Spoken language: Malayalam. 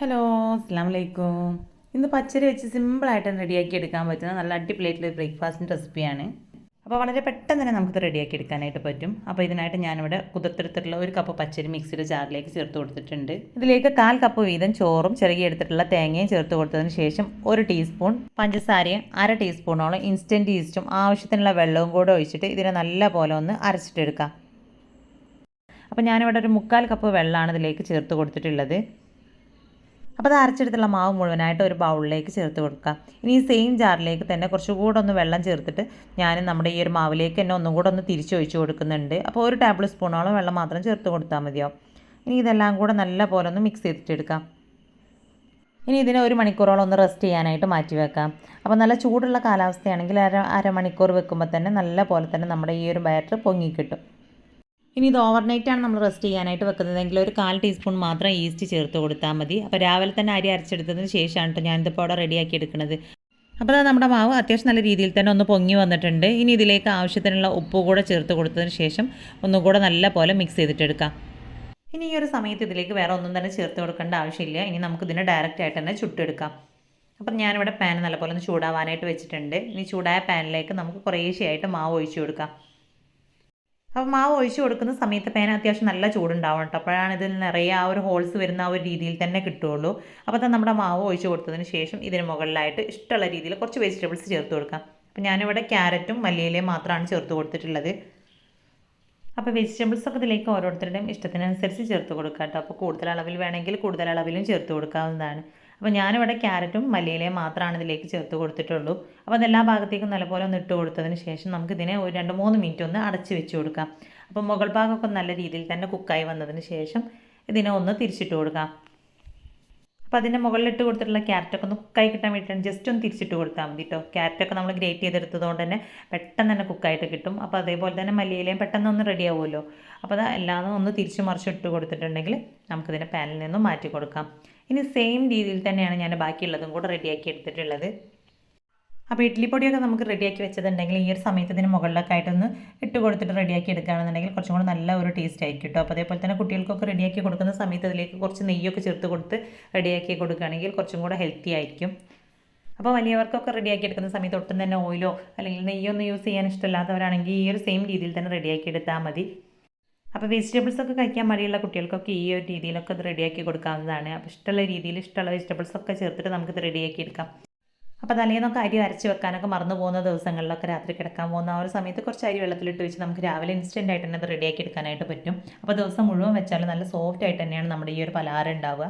ഹലോ, അസ്സാം വലൈക്കും. ഇന്ന് പച്ചരി വെച്ച് സിമ്പിളായിട്ട് റെഡിയാക്കി എടുക്കാൻ പറ്റുന്ന നല്ല അടിപൊളിയായിട്ടുള്ള ബ്രേക്ക്ഫാസ്റ്റിൻ്റെ റെസിപ്പിയാണ്. അപ്പോൾ വളരെ പെട്ടെന്ന് തന്നെ നമുക്കിത് റെഡിയാക്കി എടുക്കാനായിട്ട് പറ്റും. അപ്പോൾ ഇതിനായിട്ട് ഞാനിവിടെ കുതിർത്തെടുത്തിട്ടുള്ള 1 കപ്പ് പച്ചരി മിക്സിയുടെ ജാറിലേക്ക് ചേർത്ത് കൊടുത്തിട്ടുണ്ട്. ഇതിലേക്ക് 1/4 കപ്പ് വീതം ചോറും എടുത്തിട്ടുള്ള തേങ്ങയും ചേർത്ത് കൊടുത്തതിന് ശേഷം 1 ടീസ്പൂൺ പഞ്ചസാരയും 1/2 ടീസ്പൂണോളം ഇൻസ്റ്റൻറ്റ് ഈസ്റ്റും ആവശ്യത്തിനുള്ള വെള്ളവും കൂടെ ഒഴിച്ചിട്ട് ഇതിനെ നല്ല പോലെ ഒന്ന് അരച്ചിട്ടെടുക്കാം. അപ്പോൾ ഞാനിവിടെ ഒരു 3/4 കപ്പ് വെള്ളമാണ് ഇതിലേക്ക് ചേർത്ത് കൊടുത്തിട്ടുള്ളത്. അപ്പോൾ അത് അരച്ചെടുത്തുള്ള മാവ് മുഴുവനായിട്ട് ഒരു ബൗളിലേക്ക് ചേർത്ത് കൊടുക്കാം. ഇനി ഈ സെയിം ജാറിലേക്ക് തന്നെ കുറച്ചുകൂടെ ഒന്ന് വെള്ളം ചേർത്തിട്ട് ഞാൻ നമ്മുടെ ഈ ഒരു മാവിലേക്ക് തന്നെ ഒന്നും കൂടെ ഒന്ന് തിരിച്ചൊഴിച്ച് കൊടുക്കുന്നുണ്ട്. അപ്പോൾ 1 ടേബിൾ സ്പൂണോളം വെള്ളം മാത്രം ചേർത്ത് കൊടുത്താൽ മതിയാവും. ഇനി ഇതെല്ലാം കൂടെ നല്ല പോലെ ഒന്ന് മിക്സ് ചെയ്തിട്ടെടുക്കാം. ഇനി ഇതിനെ 1 മണിക്കൂറോളം ഒന്ന് റെസ്റ്റ് ചെയ്യാനായിട്ട് മാറ്റി വെക്കാം. അപ്പോൾ നല്ല ചൂടുള്ള കാലാവസ്ഥയാണെങ്കിൽ അരമണിക്കൂർ വെക്കുമ്പോൾ തന്നെ നല്ല പോലെ തന്നെ നമ്മുടെ ഈ ഒരു ബാറ്റർ പൊങ്ങിക്കിട്ടും. ഇനി ഇത് ഓവർനൈറ്റാണ് നമ്മൾ റെസ്റ്റ് ചെയ്യാനായിട്ട് വെക്കുന്നതെങ്കിൽ ഒരു 1/4 ടീസ്പൂൺ മാത്രം ഈസ്റ്റ് ചേർത്ത് കൊടുത്താൽ മതി. അപ്പോൾ രാവിലെ തന്നെ അരി അരച്ചെടുത്തതിന് ശേഷമാണ് കേട്ടോ ഞാനിതിപ്പോൾ അവിടെ റെഡിയാക്കി എടുക്കുന്നത്. അപ്പോൾ അത് നമ്മുടെ മാവ് അത്യാവശ്യം നല്ല രീതിയിൽ തന്നെ ഒന്ന് പൊങ്ങി വന്നിട്ടുണ്ട്. ഇനി ഇതിലേക്ക് ആവശ്യത്തിനുള്ള ഉപ്പ് കൂടെ ചേർത്ത് കൊടുത്തതിന് ശേഷം ഒന്നുകൂടെ നല്ല പോലെ മിക്സ് ചെയ്തിട്ടെടുക്കാം. ഇനി ഈ ഒരു സമയത്ത് ഇതിലേക്ക് വേറെ ഒന്നും തന്നെ ചേർത്ത് കൊടുക്കേണ്ട ആവശ്യമില്ല. ഇനി നമുക്കിതിനെ ഡയറക്റ്റ് ആയിട്ട് തന്നെ ചുട്ടെടുക്കാം. അപ്പം ഞാനിവിടെ പാൻ നല്ലപോലെ ഒന്ന് ചൂടാവാനായിട്ട് വെച്ചിട്ടുണ്ട്. ഇനി ചൂടായ പാനിലേക്ക് നമുക്ക് കുറേശ്ശെയായിട്ട് മാവ് ഒഴിച്ചു കൊടുക്കാം. അപ്പോൾ മാവ് ഒഴിച്ച് കൊടുക്കുന്ന സമയത്ത് പാൻ അത്യാവശ്യം നല്ല ചൂടുണ്ടാവും കേട്ടോ. അപ്പോഴാണ് ഇതിൽ നിറയെ ആ ഒരു ഹോൾസ് വരുന്ന ആ ഒരു രീതിയിൽ തന്നെ കിട്ടുകയുള്ളൂ. അപ്പോൾ തന്നെ നമ്മുടെ മാവ് ഒഴിച്ച് കൊടുത്തതിന് ശേഷം ഇതിന് മുകളിലായിട്ട് ഇഷ്ടമുള്ള രീതിയിൽ കുറച്ച് വെജിറ്റബിൾസ് ചേർത്ത് കൊടുക്കാം. അപ്പോൾ ഞാനിവിടെ ക്യാരറ്റും മല്ലിയിലയും മാത്രമാണ് ചേർത്ത് കൊടുത്തിട്ടുള്ളത്. അപ്പോൾ വെജിറ്റബിൾസൊക്കെ ഇതിലേക്ക് ഓരോരുത്തരുടെയും ഇഷ്ടത്തിനനുസരിച്ച് ചേർത്ത് കൊടുക്കാം കേട്ടോ. അപ്പോൾ കൂടുതൽ അളവിൽ വേണമെങ്കിൽ കൂടുതൽ അളവിലും ചേർത്ത് കൊടുക്കാവുന്നതാണ്. അപ്പോൾ ഞാനിവിടെ ക്യാരറ്റും മല്ലിയിലയും മാത്രമാണ് ഇതിലേക്ക് ചേർത്ത് കൊടുത്തിട്ടുള്ളൂ. അപ്പോൾ അതെല്ലാ ഭാഗത്തേക്കും നല്ലപോലെ ഒന്ന് ഇട്ട് കൊടുത്തതിന് ശേഷം നമുക്കിതിനെ ഒരു 2-3 മിനിറ്റ് ഒന്ന് അടച്ച് വെച്ച് കൊടുക്കാം. അപ്പോൾ മുകൾ ഭാഗമൊക്കെ നല്ല രീതിയിൽ തന്നെ കുക്കായി വന്നതിന് ശേഷം ഇതിനെ ഒന്ന് തിരിച്ചിട്ട് കൊടുക്കാം. അപ്പോൾ അതിൻ്റെ മുകളിലിട്ട് കൊടുത്തിട്ടുള്ള ക്യാരറ്റൊക്കെ ഒന്ന് കുക്കായി കിട്ടാൻ വേണ്ടിയിട്ടാണ് ജസ്റ്റ് ഒന്ന് തിരിച്ചിട്ട് കൊടുത്താൽ മതി കേട്ടോ. ക്യാരറ്റൊക്കെ നമ്മൾ ഗ്രേറ്റ് ചെയ്തെടുത്തതുകൊണ്ട് തന്നെ പെട്ടെന്ന് തന്നെ കുക്കായിട്ട് കിട്ടും. അപ്പോൾ അതേപോലെ തന്നെ മല്ലിയിലയും പെട്ടെന്ന് ഒന്ന് റെഡി ആവുമല്ലോ. അപ്പോൾ അത് എല്ലാം ഒന്ന് തിരിച്ച് മറിച്ചിട്ട് കൊടുത്തിട്ടുണ്ടെങ്കിൽ നമുക്കിതിനെ പാനിൽ നിന്നും മാറ്റി കൊടുക്കാം. ഇനി സെയിം രീതിയിൽ തന്നെയാണ് ഞാൻ ബാക്കിയുള്ളതും കൂടെ റെഡിയാക്കി എടുത്തിട്ടുള്ളത്. അപ്പോൾ ഇഡ്ഡലിപ്പൊടിയൊക്കെ നമുക്ക് റെഡിയാക്കി വെച്ചതുണ്ടെങ്കിൽ ഈ ഒരു സമയത്ത് ഇതിന് മുകളിലൊക്കെ ആയിട്ടൊന്ന് ഇട്ട് കൊടുത്തിട്ട് റെഡിയാക്കി എടുക്കുകയാണെന്നുണ്ടെങ്കിൽ കുറച്ചും കൂടെ നല്ല ഒരു ടേസ്റ്റ് ആയിരിക്കും കേട്ടോ. അപ്പോൾ അതേപോലെ തന്നെ കുട്ടികൾക്കൊക്കെ റെഡിയാക്കി കൊടുക്കുന്ന സമയത്ത് അതിലേക്ക് കുറച്ച് നെയ്യൊക്കെ ചേർത്ത് കൊടുത്ത് റെഡിയാക്കി കൊടുക്കുകയാണെങ്കിൽ കുറച്ചും കൂടെ ഹെൽത്തി ആയിരിക്കും. അപ്പോൾ വലിയവർക്കൊക്കെ റെഡിയാക്കി എടുക്കുന്ന സമയത്ത് ഒട്ടും തന്നെ ഓയിലോ അല്ലെങ്കിൽ നെയ്യൊന്നും യൂസ് ചെയ്യാൻ ഇഷ്ടമില്ലാത്തവരാണെങ്കിൽ ഈ ഒരു സെയിം രീതിയിൽ തന്നെ റെഡിയാക്കി എടുത്താൽ മതി. അപ്പോൾ വെജിറ്റബിൾസൊക്കെ കഴിക്കാൻ മടിയുള്ള കുട്ടികൾക്കൊക്കെ ഈ ഒരു രീതിയിലൊക്കെ ഇത് റെഡിയാക്കി കൊടുക്കാവുന്നതാണ്. അപ്പോൾ ഇഷ്ടമുള്ള രീതിയിൽ ഇഷ്ടമുള്ള വെജിറ്റബിൾസൊക്കെ ചേർത്തിട്ട് നമുക്കിത് റെഡിയാക്കി എടുക്കാം. അപ്പോൾ തലേന്നൊക്കെ അരി അരച്ച് വെക്കാനൊക്കെ മറന്നു പോകുന്ന ദിവസങ്ങളിലൊക്കെ രാത്രി കിടക്കാൻ പോകുന്ന ആ ഒരു സമയത്ത് കുറച്ച് അരി വെള്ളത്തിലിട്ട് വെച്ച് നമുക്ക് രാവിലെ ഇൻസ്റ്റൻ്റ് ആയിട്ട് തന്നെ അത് റെഡിയാക്കി എടുക്കാനായിട്ട് പറ്റും. അപ്പോൾ ദിവസം മുഴുവൻ വെച്ചാൽ നല്ല സോഫ്റ്റ് ആയിട്ട് തന്നെയാണ് നമ്മുടെ ഈ ഒരു പലഹാരം ഉണ്ടാവുക.